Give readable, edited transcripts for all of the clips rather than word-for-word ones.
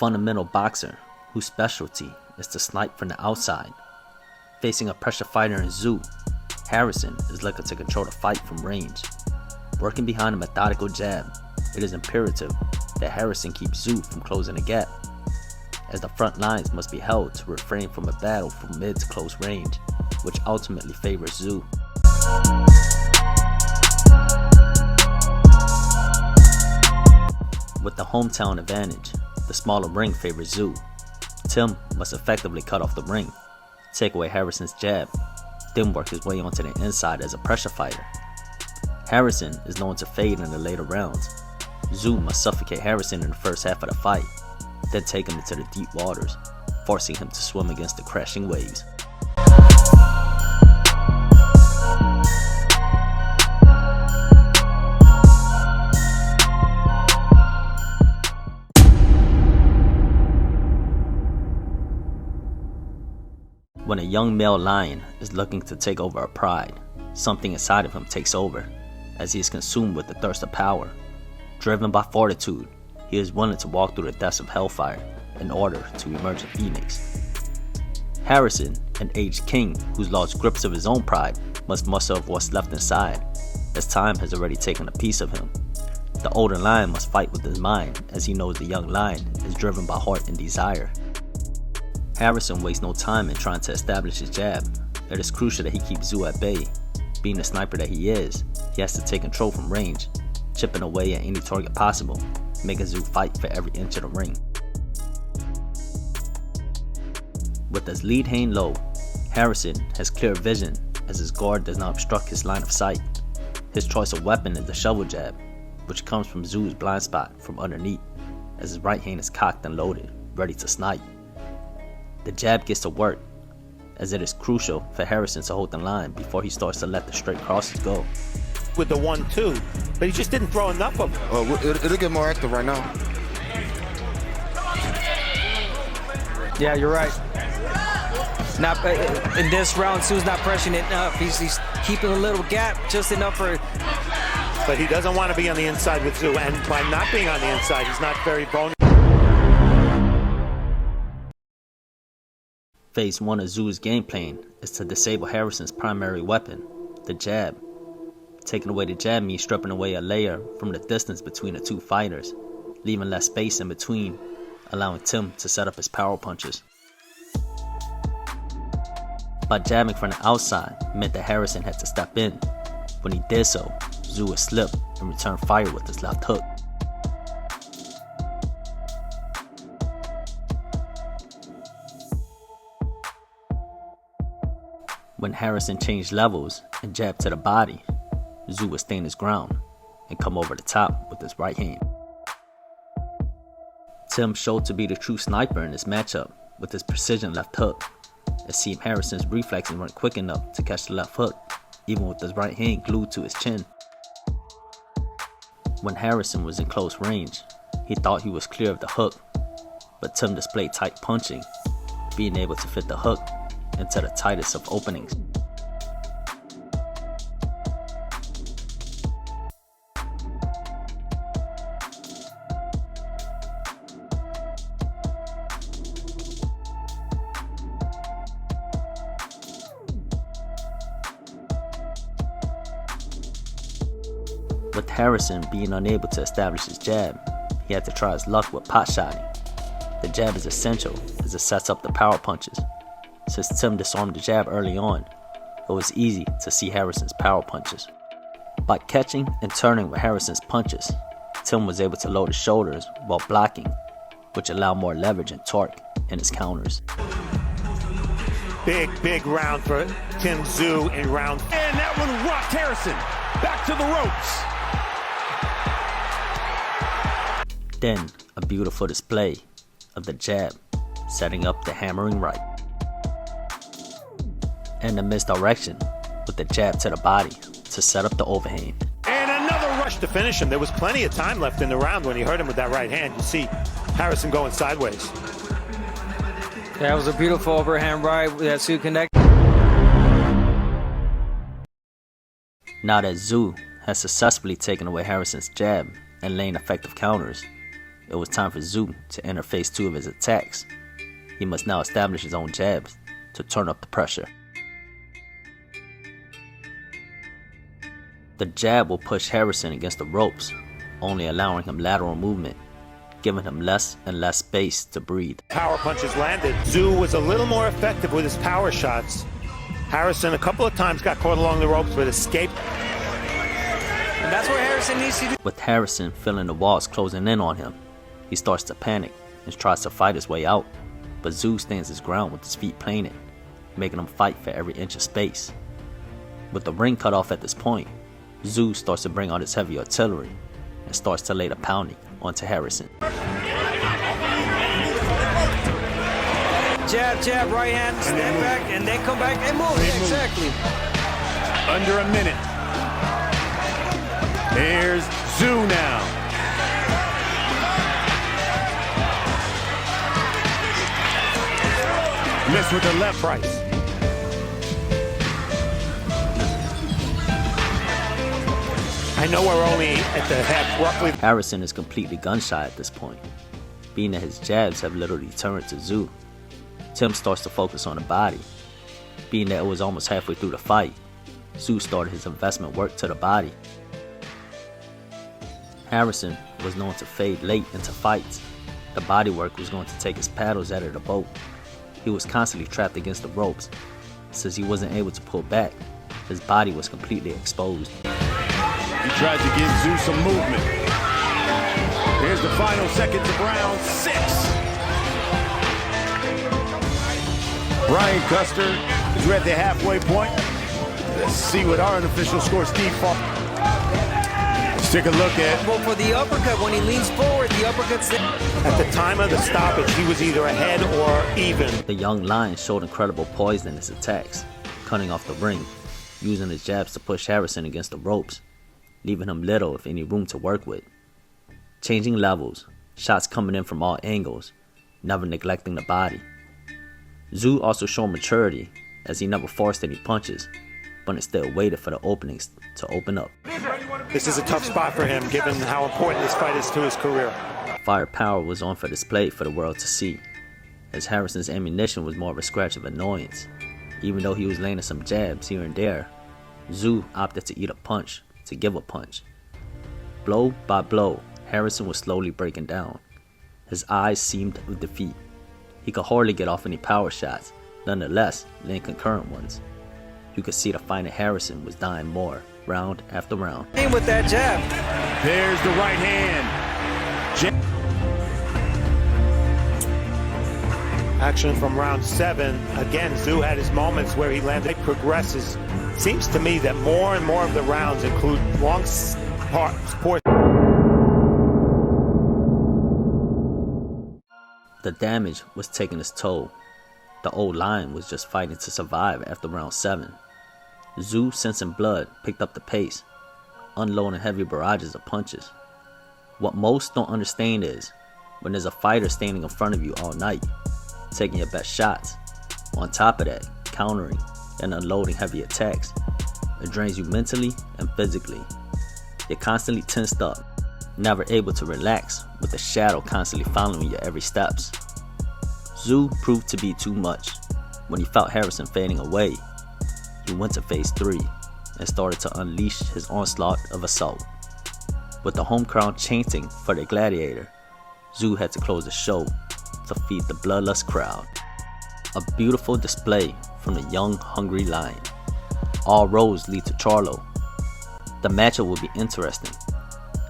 fundamental boxer whose specialty is to snipe from the outside. Facing a pressure fighter in Tsyzu, Harrison is looking to control the fight from range. Working behind a methodical jab, it is imperative that Harrison keeps Tsyzu from closing the gap, as the front lines must be held to refrain from a battle from mid to close range, which ultimately favors Tsyzu. With the hometown advantage, the smaller ring favors Tsyzu. Tim must effectively cut off the ring, take away Harrison's jab, then work his way onto the inside as a pressure fighter. Harrison is known to fade in the later rounds. Tsyzu must suffocate Harrison in the first half of the fight, then take him into the deep waters, forcing him to swim against the crashing waves. When a young male lion is looking to take over a pride, something inside of him takes over, as he is consumed with the thirst of power. Driven by fortitude, he is willing to walk through the depths of hellfire in order to emerge a phoenix. Harrison, an aged king who's lost grips of his own pride, must muster of what's left inside, as time has already taken a piece of him. The older lion must fight with his mind, as he knows the young lion is driven by heart and desire. Harrison wastes no time in trying to establish his jab. It is crucial that he keeps Tsyzu at bay. Being the sniper that he is, he has to take control from range, chipping away at any target possible, making Tsyzu fight for every inch of the ring. With his lead hanging low, Harrison has clear vision as his guard does not obstruct his line of sight. His choice of weapon is the shovel jab, which comes from Tsyzu's blind spot from underneath, as his right hand is cocked and loaded, ready to snipe. The jab gets to work, as it is crucial for Harrison to hold the line before he starts to let the straight crosses go. With the 1-2, but he just didn't throw enough of them. It'll get more active right now. Yeah, you're right. Not in this round, Tsyzu's not pressuring it enough. He's keeping a little gap, just enough for. But he doesn't want to be on the inside with Tsyzu, and by not being on the inside, he's not very vulnerable. Phase 1 of Tsyzu's game plan is to disable Harrison's primary weapon, the jab. Taking away the jab means stripping away a layer from the distance between the two fighters, leaving less space in between, allowing Tim to set up his power punches. By jabbing from the outside meant that Harrison had to step in. When he did so, Tsyzu would slip and return fire with his left hook. When Harrison changed levels and jabbed to the body, Tsyzu would stand his ground and come over the top with his right hand. Tim showed to be the true sniper in this matchup with his precision left hook. It seemed Harrison's reflexes weren't quick enough to catch the left hook, even with his right hand glued to his chin. When Harrison was in close range, he thought he was clear of the hook, but Tim displayed tight punching, being able to fit the hook into the tightest of openings. With Harrison being unable to establish his jab, he had to try his luck with pot shotting. The jab is essential as it sets up the power punches. Since Tim disarmed the jab early on, it was easy to see Harrison's power punches. By catching and turning with Harrison's punches, Tim was able to load his shoulders while blocking, which allowed more leverage and torque in his counters. Big round for Tim Tsyzu in round. And that one rocked Harrison back to the ropes. Then, a beautiful display of the jab, setting up the hammering right. And the misdirection with the jab to the body to set up the overhand. And another rush to finish him. There was plenty of time left in the round when he hurt him with that right hand. You see Harrison going sideways. That was a beautiful overhand right with that Tsyzu connect. Now that Tsyzu has successfully taken away Harrison's jab and laying effective counters, it was time for Tsyzu to enter phase 2 of his attacks. He must now establish his own jabs to turn up the pressure. The jab will push Harrison against the ropes, only allowing him lateral movement, giving him less and less space to breathe. Power punches landed. Tsyzu was a little more effective with his power shots. Harrison a couple of times got caught along the ropes but escaped. And that's what Harrison needs to do. With Harrison feeling the walls closing in on him, he starts to panic and tries to fight his way out, but Tsyzu stands his ground with his feet planted, making him fight for every inch of space. With the ring cut off at this point, Tsyzu starts to bring out his heavy artillery and starts to lay the pounding onto Harrison. Jab, jab, right hand, step back, and then come back and move. Yeah, exactly. Under a minute. Here's Tsyzu now. Missed with the left. Price. I know we're only at the half, roughly. Harrison is completely gun-shy at this point, being that his jabs have little deterrent to Tsyzu. Tim starts to focus on the body. Being that it was almost halfway through the fight, Tsyzu started his investment work to the body. Harrison was known to fade late into fights. The bodywork was going to take his paddles out of the boat. He was constantly trapped against the ropes. Since he wasn't able to pull back, his body was completely exposed. He tries to give Tsyzu some movement. Here's the final seconds of round 6. Brian Custer is at the halfway point. Let's see what our unofficial score, Steve Falk. Let's take a look at. Well, for the uppercut, when he leans forward, the uppercut's there. At the time of the stoppage, he was either ahead or even. The young lion showed incredible poise in his attacks, cutting off the ring, using his jabs to push Harrison against the ropes, leaving him little if any room to work with. Changing levels, shots coming in from all angles, never neglecting the body. Tsyzu also showed maturity, as he never forced any punches, but instead waited for the openings to open up. This is a tough spot for him, given how important this fight is to his career. Firepower was on for display for the world to see, as Harrison's ammunition was more of a scratch of annoyance. Even though he was landing some jabs here and there, Tsyzu opted to eat a punch to give a punch. Blow by blow, Harrison was slowly breaking down. His eyes seemed of defeat. He could hardly get off any power shots, nonetheless laying concurrent ones. You could see the fighter Harrison was dying more, round after round. Aim with that jab. There's the right hand. Action from round 7. Again, Tsyzu had his moments where he landed. It progresses. Seems to me that more and more of the rounds include long sports. The damage was taking its toll. The old lion was just fighting to survive after round 7. Tsyzu, sensing blood, picked up the pace, unloading heavy barrages of punches. What most don't understand is, when there's a fighter standing in front of you all night, taking your best shots, on top of that, countering and unloading heavy attacks, it drains you mentally and physically. You're constantly tensed up, never able to relax, with the shadow constantly following your every steps. Tsyzu proved to be too much. When he felt Harrison fading away, he went to phase 3 and started to unleash his onslaught of assault. With the home crowd chanting for the gladiator, Tsyzu had to close the show to feed the bloodlust crowd. A beautiful display from the young, hungry lion. All roads lead to Charlo. The matchup will be interesting,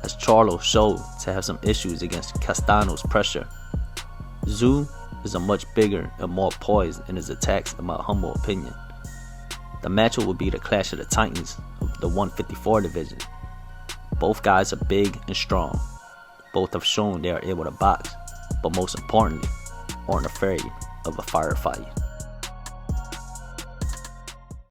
as Charlo showed to have some issues against Castano's pressure. Tsyzu is a much bigger and more poised in his attacks, in my humble opinion. The matchup will be the clash of the titans of the 154 division. Both guys are big and strong. Both have shown they are able to box, but most importantly, aren't afraid of a firefight.